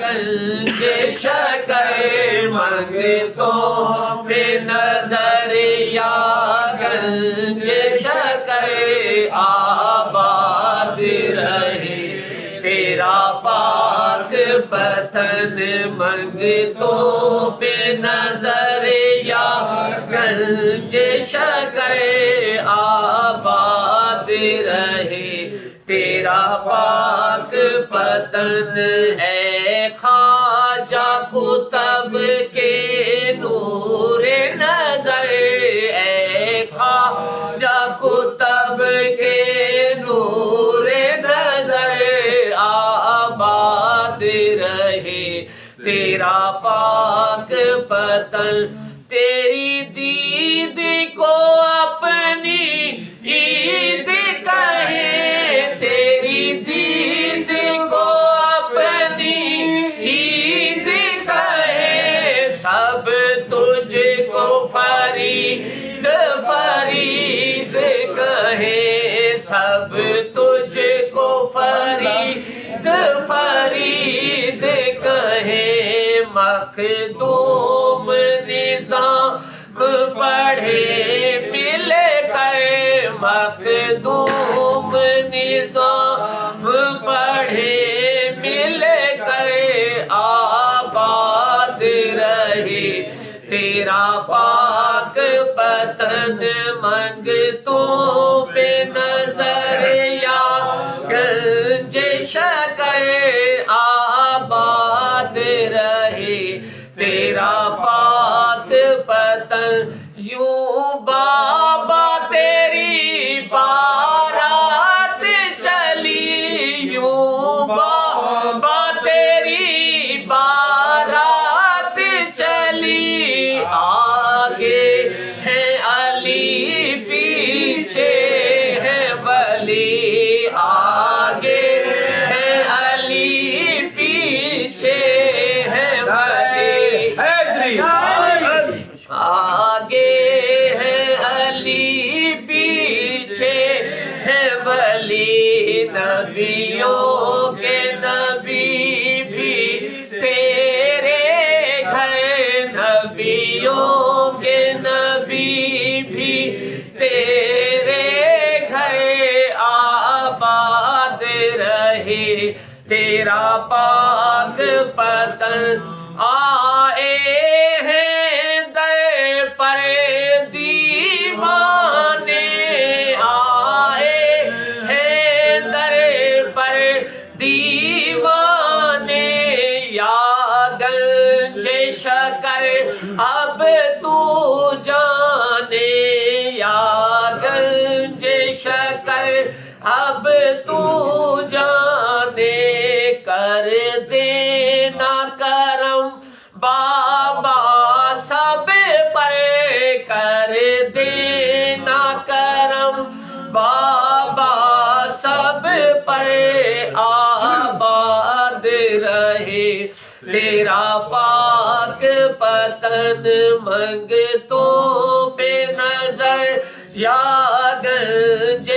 گنج شکر منگتوں پہ نظر یا گنج شکر آباد رہے تیرا پاک پتن منگتوں پہ نظر یا گنج شکر آباد رہے تیرا پاک پتن اے خواجہ قطب کے نور نظر اے خواجہ قطب کے نور نظر آباد رہے تیرا پاک پتن تیری دید کو اپنی عید کہیں تیری دید کو اپنی عید کہیں سب تجھ کو فرید فرید کہیں سب تجھ کو فرید فرید کہیں مخدوم نظام پڑھے مل کر مخدوم نظام پڑھے مل کر آباد رہے تیرا پاک پتن منگتوں پہ نظر یا گنج شکر آباد رہے تیرا پاک پتن یوں بابا تیری بارات چلی یوں بابا تیری بارات چلی آگے ہے علی پیچھے ہے ولی آگے ہے علی پیچھے ہے ولی آگے ہے علی پیچھے ہے ولی نبیوں کے نبی بھی تیرے گھر نبیوں کے نبی بھی تیرے گھر آباد رہے تیرا پاک پتن آئے ہیں در پر دیوانے آئے ہیں در پر دیوانے یا گنج شکر اب تو جانے یا گنج شکر اب تو جانے کر دینا کرم بابا سب پر کر دینا کرم بابا سب پر آباد رہے تیرا پاک پتن منگتوں پہ نظر یا گنج